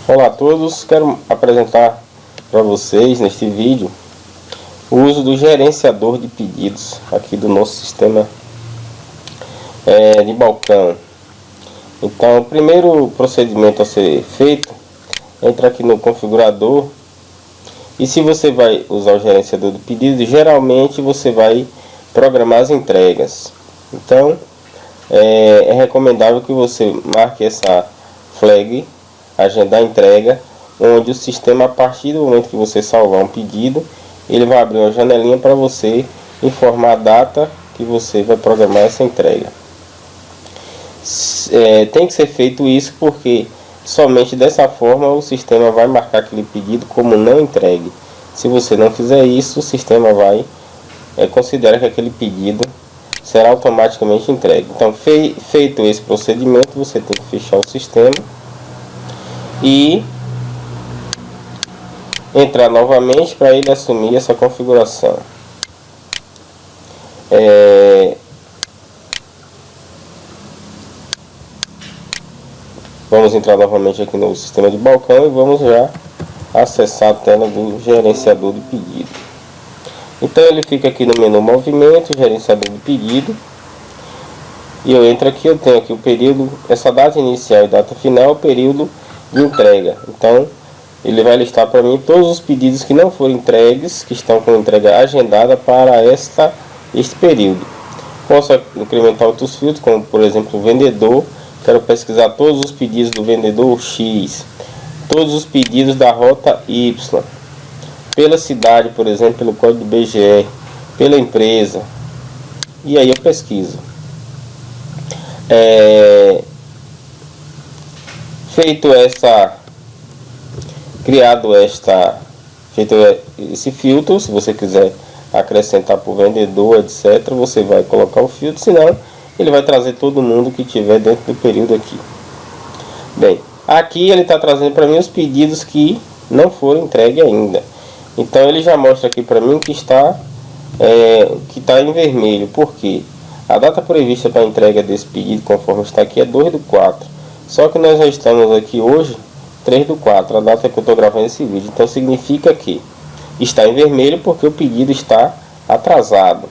Olá a todos, quero apresentar para vocês neste vídeo o uso do gerenciador de pedidos aqui do nosso sistema de balcão. Então, o primeiro procedimento a ser feito é entrar aqui no configurador, e se você vai usar o gerenciador de pedidos, geralmente você vai programar as entregas. Então é recomendável que você marque essa flag agendar a entrega, onde o sistema, a partir do momento que você salvar um pedido, ele vai abrir uma janelinha para você informar a data que você vai programar essa entrega. Tem que ser feito isso porque somente dessa forma o sistema vai marcar aquele pedido como não entregue. Se você não fizer isso, o sistema vai considerar que aquele pedido será automaticamente entregue. Então, feito esse procedimento, você tem que fechar o sistema e entrar novamente para ele assumir essa configuração. Vamos entrar novamente aqui no sistema de balcão e vamos já acessar a tela do gerenciador de pedido. Então ele fica aqui no menu movimento, gerenciador de pedido, e eu entro aqui, eu tenho aqui o período, essa data inicial e data final é o período de entrega. Então ele vai listar para mim todos os pedidos que não foram entregues, que estão com entrega agendada para este período. Posso incrementar outros filtros, como por exemplo o vendedor. Quero pesquisar todos os pedidos do vendedor X, todos os pedidos da rota Y, pela cidade, por exemplo, pelo código BGR, pela empresa, e aí eu pesquiso. Feito esse filtro, se você quiser acrescentar para o vendedor, etc., você vai colocar o filtro, senão ele vai trazer todo mundo que tiver dentro do período aqui. Bem, aqui ele está trazendo para mim os pedidos que não foram entregues ainda. Então ele já mostra aqui para mim que está em vermelho, porque a data prevista para a entrega desse pedido, conforme está aqui, é 2/4. Só que nós já estamos aqui hoje 3/4, a data que eu estou gravando esse vídeo. Então significa que está em vermelho porque o pedido está atrasado.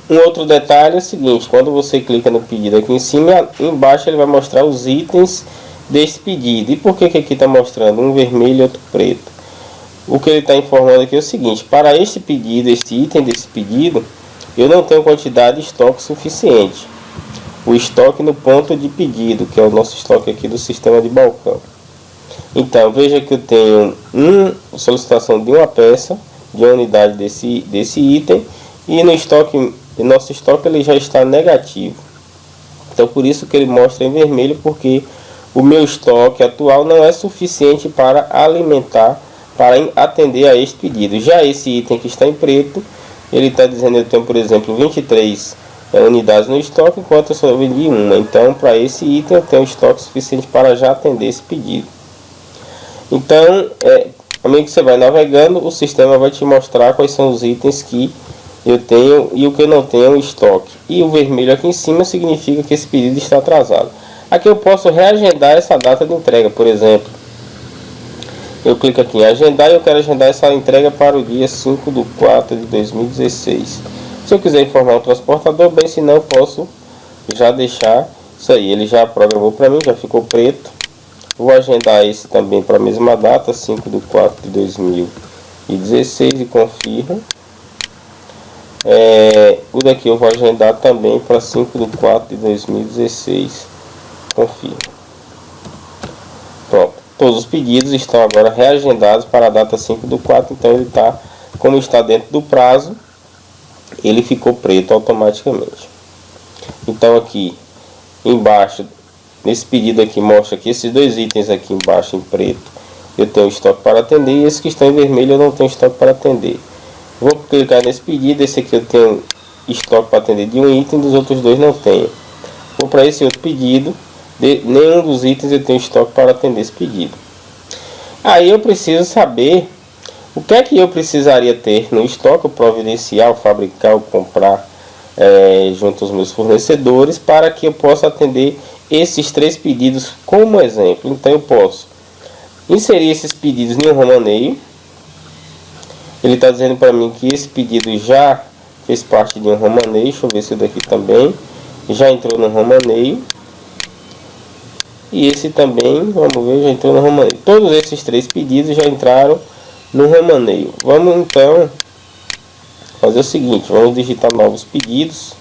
Um outro detalhe é o seguinte: quando você clica no pedido aqui em cima, embaixo ele vai mostrar os itens desse pedido. E por que aqui está mostrando um vermelho e outro preto? O que ele está informando aqui é o seguinte: para este pedido, este item desse pedido, eu não tenho quantidade de estoque suficiente. O estoque no ponto de pedido, que é o nosso estoque aqui do sistema de balcão. Então veja que eu tenho uma solicitação de uma peça, de uma unidade desse item, e no nosso estoque ele já está negativo. Então por isso que ele mostra em vermelho, porque o meu estoque atual não é suficiente para alimentar, para atender a este pedido. Já esse item que está em preto, ele está dizendo eu tenho, por exemplo, 23 unidades no estoque, enquanto eu só vendi uma. Então para esse item eu tenho estoque suficiente para já atender esse pedido. Então, à medida que você vai navegando, o sistema vai te mostrar quais são os itens que eu tenho e o que eu não tenho em estoque. E o vermelho aqui em cima significa que esse pedido está atrasado. Aqui eu posso reagendar essa data de entrega. Por exemplo, eu clico aqui em agendar e eu quero agendar essa entrega para o dia 5/4/2016. Se eu quiser informar o transportador, bem, se não, eu posso já deixar isso aí. Ele já programou para mim, já ficou preto. Vou agendar esse também para a mesma data, 5/4/2016, e confirmo. O daqui eu vou agendar também para 5/4/2016. Confirmo. Pronto. Todos os pedidos estão agora reagendados para a data 5/4. Então ele está, como está dentro do prazo, ele ficou preto automaticamente. Então aqui embaixo, nesse pedido aqui, mostra que esses dois itens aqui embaixo em preto eu tenho estoque para atender, e esses que estão em vermelho eu não tenho estoque para atender. Vou clicar nesse pedido, esse aqui eu tenho estoque para atender de um item, dos outros dois não tenho. Vou para esse outro pedido, nenhum dos itens eu tenho estoque para atender esse pedido. Aí eu preciso saber o que é que eu precisaria ter no estoque, ou providenciar, ou fabricar, ou comprar junto aos meus fornecedores, para que eu possa atender esses 3 pedidos como exemplo. Então eu posso inserir esses pedidos em um romaneio. Ele está dizendo para mim que esse pedido já fez parte de um romaneio. Deixa eu ver se o daqui também já entrou no romaneio. E esse também, vamos ver, já entrou no romaneio. Todos esses 3 pedidos já entraram no romaneio. Vamos então fazer o seguinte, vamos digitar novos pedidos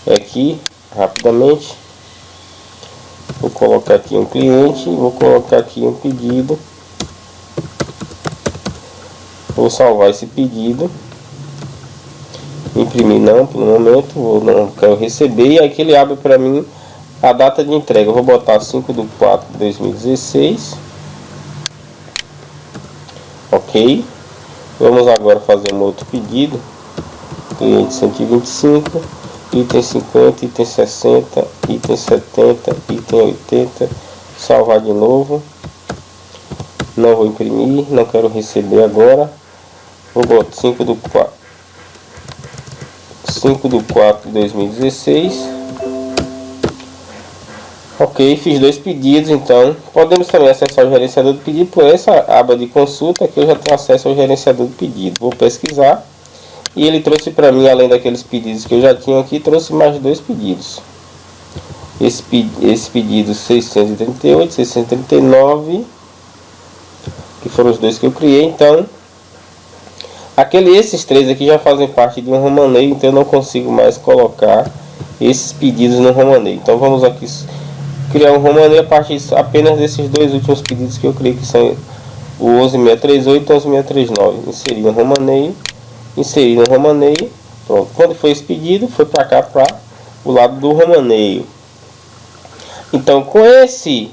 aqui rapidamente. Vou colocar aqui um cliente, vou colocar aqui um pedido. Vou salvar esse pedido. Imprimir não, por um momento, não quero receber. E aqui ele abre para mim a data de entrega. Eu vou botar 5/4/2016. Ok. Vamos agora fazer um outro pedido. Cliente 125, item 50, item 60, item 70, item 80. Salvar de novo. Não vou imprimir, não quero receber agora. Vou botar 5/4/2016. Ok, fiz 2 pedidos. Então podemos também acessar o gerenciador do pedido por essa aba de consulta, que eu já tenho acesso ao gerenciador do pedido. Vou pesquisar e ele trouxe para mim, além daqueles pedidos que eu já tinha aqui, trouxe mais 2 pedidos. Esse pedido 638, 639, que foram os 2 que eu criei. Então esses 3 aqui já fazem parte de um romaneio, então eu não consigo mais colocar esses pedidos no romaneio. Então vamos aqui criar um romaneio a partir apenas desses 2 últimos pedidos que eu criei, que são o 11638 e 11639. Inserir no romaneio. Pronto. Quando foi esse pedido, foi para cá, para o lado do romaneio. Então, com esses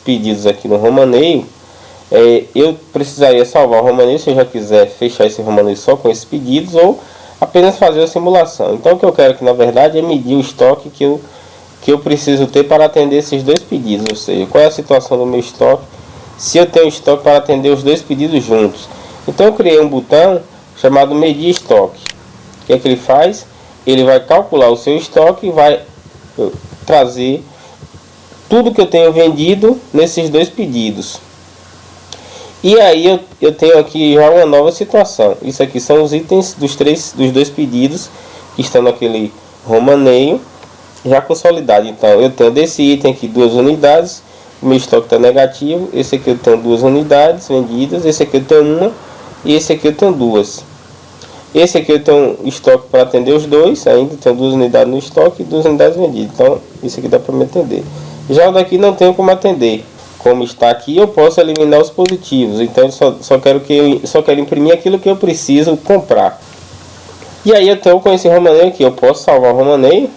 pedidos aqui no romaneio, eu precisaria salvar o romaneio se eu já quiser fechar esse romaneio só com esses pedidos, ou apenas fazer a simulação. Então o que eu quero aqui, na verdade, é medir o estoque que eu preciso ter para atender esses 2 pedidos. Ou seja, qual é a situação do meu estoque, se eu tenho estoque para atender os 2 pedidos juntos. Então eu criei um botão chamado medir estoque. O que é que ele faz? Ele vai calcular o seu estoque e vai trazer tudo que eu tenho vendido nesses 2 pedidos. E aí eu tenho aqui já uma nova situação. Isso aqui são os itens dos 2 pedidos que estão naquele romaneio já consolidado. Então eu tenho desse item aqui 2 unidades, o meu estoque está negativo. Esse aqui eu tenho 2 unidades vendidas, esse aqui eu tenho 1 e esse aqui eu tenho 2. Esse aqui eu tenho estoque para atender os 2, ainda tenho 2 unidades no estoque e 2 unidades vendidas. Então isso aqui dá para me atender. Já o daqui não tenho como atender. Como está aqui, eu posso eliminar os positivos. Então eu só quero imprimir aquilo que eu preciso comprar. E aí então, com esse romaneio aqui, eu posso salvar o romaneio.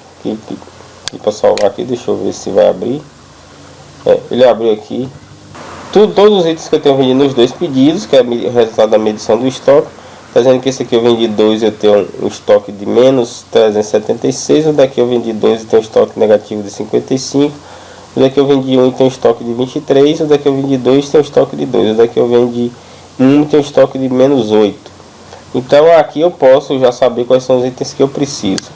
Para salvar aqui, deixa eu ver se vai abrir. Ele abriu aqui. Todos os itens que eu tenho vendido nos 2 pedidos, que é o resultado da medição do estoque. Está dizendo que esse aqui eu vendi 2, eu tenho um estoque de menos 376. O daqui eu vendi 2 e tenho um estoque negativo de 55. O daqui eu vendi 1 e tem um estoque de 23. O daqui eu vendi 2 e tem um estoque de 2. O daqui eu vendi 1 e tem um estoque de menos 8. Então aqui eu posso já saber quais são os itens que eu preciso.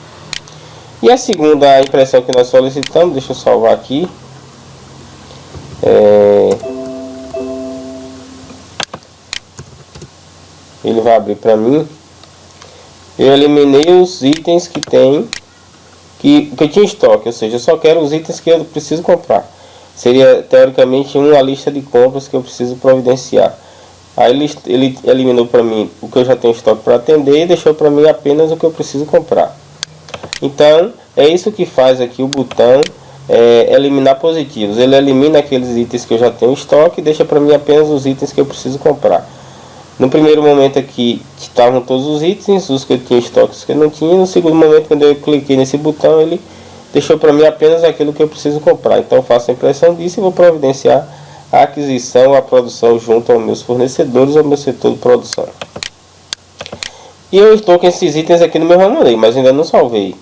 E a segunda impressão que nós solicitamos, deixa eu salvar aqui. Ele vai abrir para mim. Eu eliminei os itens que eu tinha estoque, ou seja, eu só quero os itens que eu preciso comprar. Seria teoricamente uma lista de compras que eu preciso providenciar. Aí ele eliminou para mim o que eu já tenho estoque para atender e deixou para mim apenas o que eu preciso comprar. Então é isso que faz aqui o botão eliminar positivos. Ele elimina aqueles itens que eu já tenho estoque e deixa para mim apenas os itens que eu preciso comprar. No primeiro momento aqui estavam todos os itens, os que eu tinha estoques que eu não tinha. No segundo momento, quando eu cliquei nesse botão, ele deixou para mim apenas aquilo que eu preciso comprar. Então eu faço a impressão disso e vou providenciar a aquisição, a produção junto aos meus fornecedores, ao meu setor de produção. E eu estou com esses itens aqui no meu romaneio, mas ainda não salvei.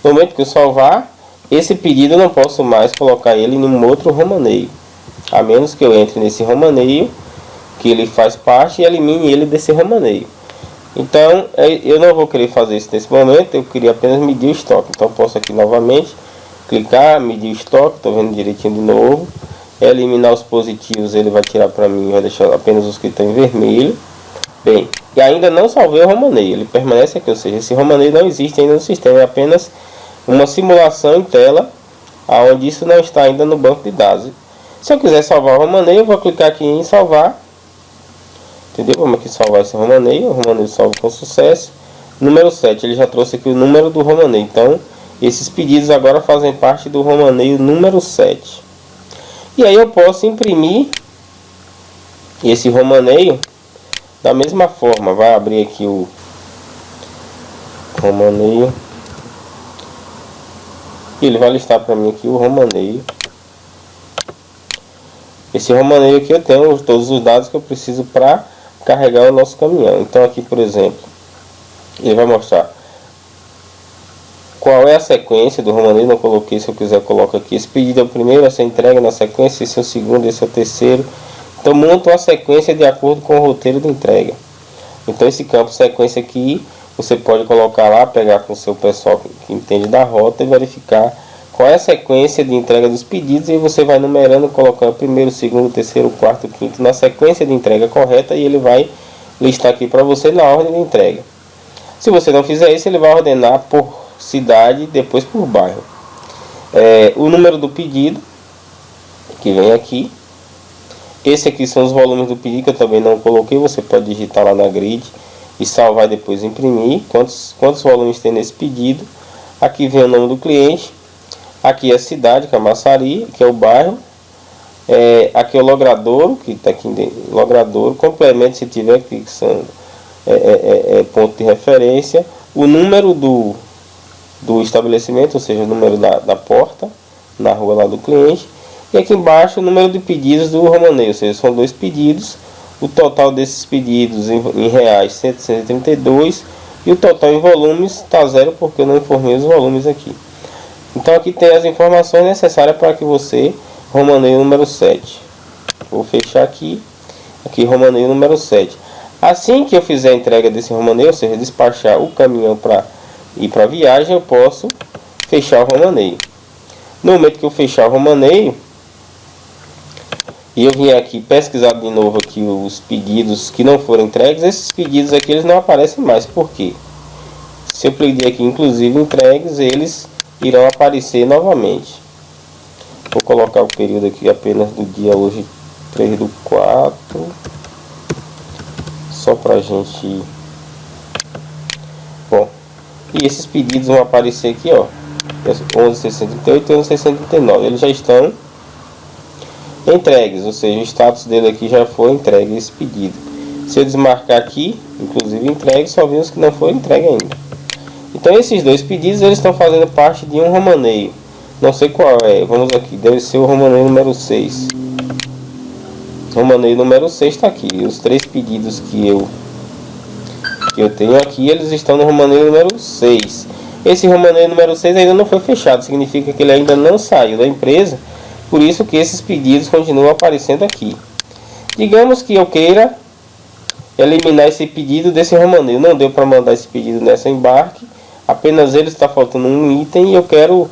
No momento que eu salvar, esse pedido eu não posso mais colocar ele em um outro romaneio, a menos que eu entre nesse romaneio que ele faz parte e elimine ele desse romaneio. Então eu não vou querer fazer isso nesse momento, eu queria apenas medir o estoque. Então posso aqui novamente clicar, medir o estoque, estou vendo direitinho de novo. Eliminar os positivos, ele vai tirar para mim, vai deixar apenas os que estão em vermelho. Bem, e ainda não salvei o romaneio, ele permanece aqui, ou seja, esse romaneio não existe ainda no sistema, é apenas uma simulação em tela, onde isso não está ainda no banco de dados. Se eu quiser salvar o romaneio, eu vou clicar aqui em salvar. Entendeu? Vamos aqui salvar esse romaneio. O romaneio salvo com sucesso. Número 7, ele já trouxe aqui o número do romaneio. Então, esses pedidos agora fazem parte do romaneio número 7. E aí eu posso imprimir esse romaneio da mesma forma. Vai abrir aqui o romaneio. E ele vai listar para mim aqui o romaneio. Esse romaneio aqui eu tenho todos os dados que eu preciso para carregar o nosso caminhão. Então aqui, por exemplo, ele vai mostrar qual é a sequência do romaneio. Não coloquei, se eu quiser eu coloco aqui. Esse pedido é o primeiro, essa entrega na sequência, esse é o segundo, esse é o terceiro. Então monto a sequência de acordo com o roteiro de entrega. Então esse campo sequência aqui você pode colocar lá, pegar com o seu pessoal que entende da rota e verificar qual é a sequência de entrega dos pedidos, e você vai numerando, colocando primeiro, segundo, terceiro, quarto, quinto na sequência de entrega correta, e ele vai listar aqui para você na ordem de entrega. Se você não fizer isso, ele vai ordenar por cidade e depois por bairro. O número do pedido que vem aqui. Esse aqui são os volumes do pedido que eu também não coloquei. Você pode digitar lá na grid e salvar e depois imprimir quantos volumes tem nesse pedido. Aqui vem o nome do cliente. Aqui é a cidade, Camaçari, aqui é o bairro. Aqui é o logradouro, que está aqui dentro. Logradouro, complemento se tiver, que são ponto de referência. O número do estabelecimento, ou seja, o número da porta, na rua lá do cliente. E aqui embaixo o número de pedidos do romaneio, ou seja, são 2 pedidos. O total desses pedidos em reais, 732. E o total em volumes está 0, porque eu não informei os volumes aqui. Então aqui tem as informações necessárias para que você romaneio número 7. Vou fechar aqui romaneio número 7. Assim que eu fizer a entrega desse romaneio, ou seja, despachar o caminhão para ir para a viagem, eu posso fechar o romaneio. No momento que eu fechar o romaneio e eu vier aqui pesquisar de novo aqui os pedidos que não foram entregues, esses pedidos aqui eles não aparecem mais. Por quê? Se eu pedir aqui inclusive entregues, eles irão aparecer novamente. Vou colocar o período aqui apenas do dia hoje, 3/4, só pra gente. Bom, e esses pedidos vão aparecer aqui, ó, 11.638 e 11.639, eles já estão entregues, ou seja, o status dele aqui já foi entregue esse pedido. Se eu desmarcar aqui, inclusive entregue, só vimos que não foi entregue ainda. Então esses 2 pedidos eles estão fazendo parte de um romaneio. Não sei qual é. Vamos aqui. Deve ser o romaneio número 6. Romaneio número 6 está aqui. Os 3 pedidos que eu tenho aqui, eles estão no romaneio número 6. Esse romaneio número 6 ainda não foi fechado. Significa que ele ainda não saiu da empresa. Por isso que esses pedidos continuam aparecendo aqui. Digamos que eu queira eliminar esse pedido desse romaneio. Não deu para mandar esse pedido nessa embarque. Apenas ele está faltando um item e eu quero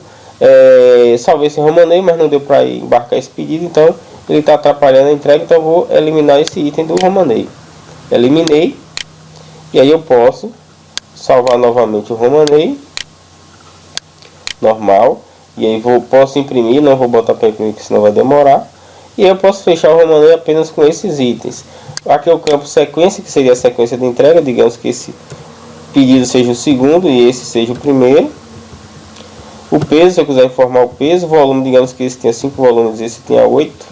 salvar esse romaneio, mas não deu para embarcar esse pedido, então ele está atrapalhando a entrega, então eu vou eliminar esse item do romaneio. Eliminei, e aí eu posso salvar novamente o romaneio normal, e aí posso imprimir, não vou botar para imprimir, porque senão vai demorar, e aí eu posso fechar o romaneio apenas com esses itens. Aqui é o campo sequência, que seria a sequência de entrega. Digamos que esse pedido seja o segundo e esse seja o primeiro. O peso, se eu quiser informar o peso. O volume, digamos que esse tenha 5 volumes e esse tenha 8.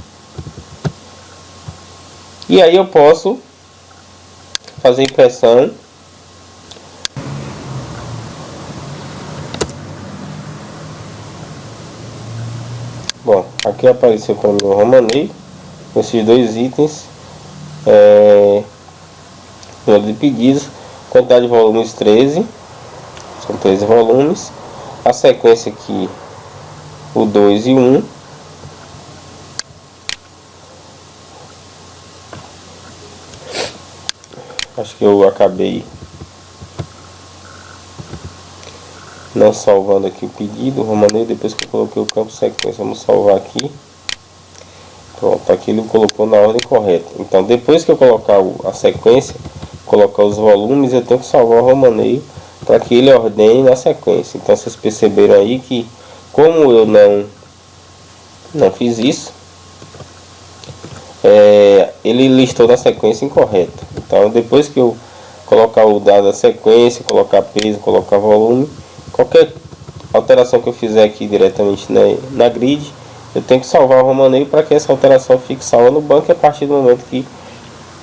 E aí eu posso fazer impressão. Bom, aqui apareceu para mim o romaneio com esses 2 itens. Número de pedidos, quantidade de volumes 13, são 13 volumes. A sequência aqui, o 2 e 1. Acho que eu acabei não salvando aqui o pedido, romaneio, depois que eu coloquei o campo sequência, vamos salvar aqui. Pronto, aqui ele colocou na ordem correta. Então depois que eu colocar a sequência, colocar os volumes, eu tenho que salvar o romaneio para que ele ordene na sequência. Então vocês perceberam aí que, como eu não fiz isso, ele listou na sequência incorreta. Então depois que eu colocar o dado da sequência, colocar peso, colocar volume, qualquer alteração que eu fizer aqui diretamente na grid, eu tenho que salvar o romaneio para que essa alteração fique salva no banco, e a partir do momento que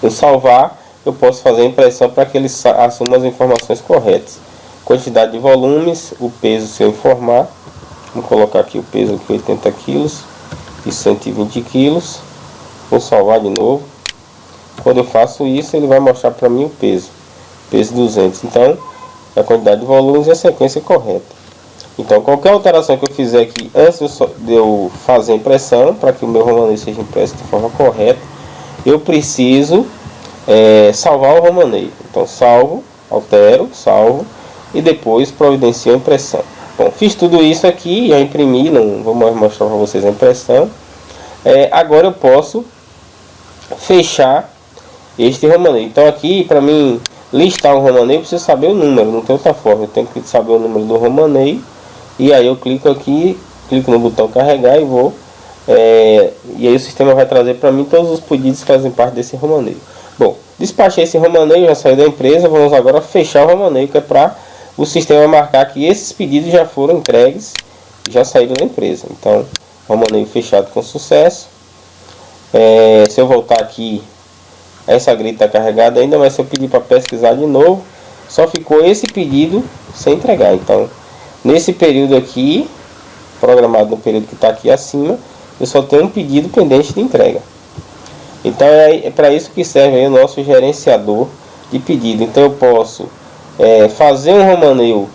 eu salvar, eu posso fazer a impressão para que ele assuma as informações corretas. Quantidade de volumes, o peso se eu informar, vamos colocar aqui o peso aqui 80 kg e 120 kg, vou salvar de novo. Quando eu faço isso, ele vai mostrar para mim o peso 200, então a quantidade de volumes e a sequência correta. Então qualquer alteração que eu fizer aqui antes de eu fazer a impressão, para que o meu romaneio seja impresso de forma correta, eu preciso salvar o romaneio. Então salvo, altero, salvo e depois providencio a impressão. Bom, fiz tudo isso aqui, já imprimi, não vou mostrar para vocês a impressão. Agora eu posso fechar este romaneio. Então aqui, para mim listar o romaneio, eu preciso saber o número, não tem outra forma. Eu tenho que saber o número do romaneio, e aí eu clico aqui, clico no botão carregar e vou, e aí o sistema vai trazer para mim todos os pedidos que fazem parte desse romaneio. Bom, despachei esse romaneio, já saiu da empresa, vamos agora fechar o romaneio, que é para o sistema marcar que esses pedidos já foram entregues, já saíram da empresa. Então, romaneio fechado com sucesso. Se eu voltar aqui, essa grid está carregada ainda, mas se eu pedir para pesquisar de novo, só ficou esse pedido sem entregar. Então, nesse período aqui, programado no período que está aqui acima, eu só tenho um pedido pendente de entrega. Então é para isso que serve aí o nosso gerenciador de pedido. Então eu posso fazer um romaneio,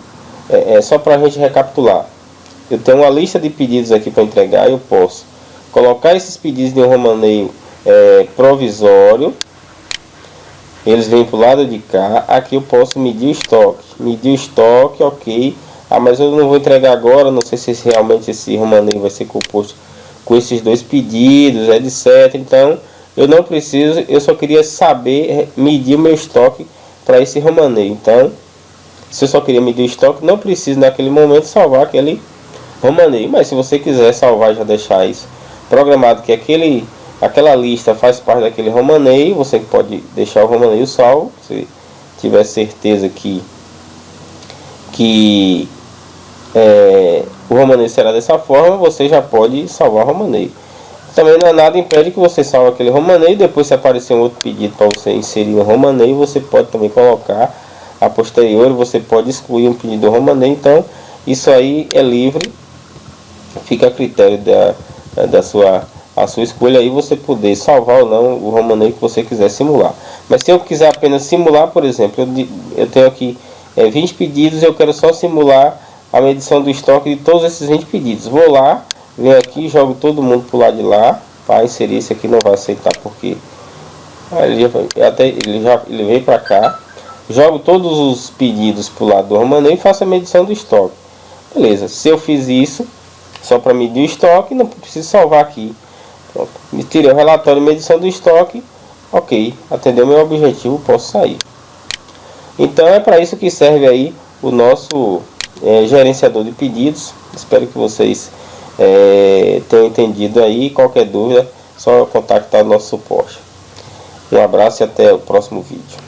só para a gente recapitular. Eu tenho uma lista de pedidos aqui para entregar, eu posso colocar esses pedidos de um romaneio provisório, eles vêm para o lado de cá. Aqui eu posso medir o estoque, ok. Mas eu não vou entregar agora, não sei se realmente esse romaneio vai ser composto com esses dois pedidos, etc. Então eu não preciso, eu só queria saber medir o meu estoque para esse romaneio. Então, se eu só queria medir o estoque, não preciso naquele momento salvar aquele romaneio. Mas se você quiser salvar e já deixar isso programado, que aquela lista faz parte daquele romaneio, você pode deixar o romaneio salvo. Se tiver certeza que o romaneio será dessa forma, você já pode salvar o romaneio. Também não há nada impede que você salve aquele romaneio. Depois, se aparecer um outro pedido para você inserir no romaneio, você pode também colocar a posterior, você pode excluir um pedido do romaneio. Então isso aí é livre, fica a critério da sua escolha aí, você poder salvar ou não o romaneio que você quiser simular. Mas se eu quiser apenas simular, por exemplo, eu tenho aqui 20 pedidos, eu quero só simular a medição do estoque de todos esses 20 pedidos. Vou lá, venho aqui, jogo todo mundo para o lado de lá. Para inserir, esse aqui não vai aceitar porque ele veio para cá. Jogo todos os pedidos para o lado do romaneio e faço a medição do estoque. Beleza, se eu fiz isso só para medir o estoque, não preciso salvar aqui. Pronto. Me tirei o relatório de medição do estoque. Ok, atendeu meu objetivo, posso sair. Então é para isso que serve aí o nosso gerenciador de pedidos. Espero que vocês tenham entendido aí. Qualquer dúvida, só contactar o nosso suporte. Um abraço e até o próximo vídeo.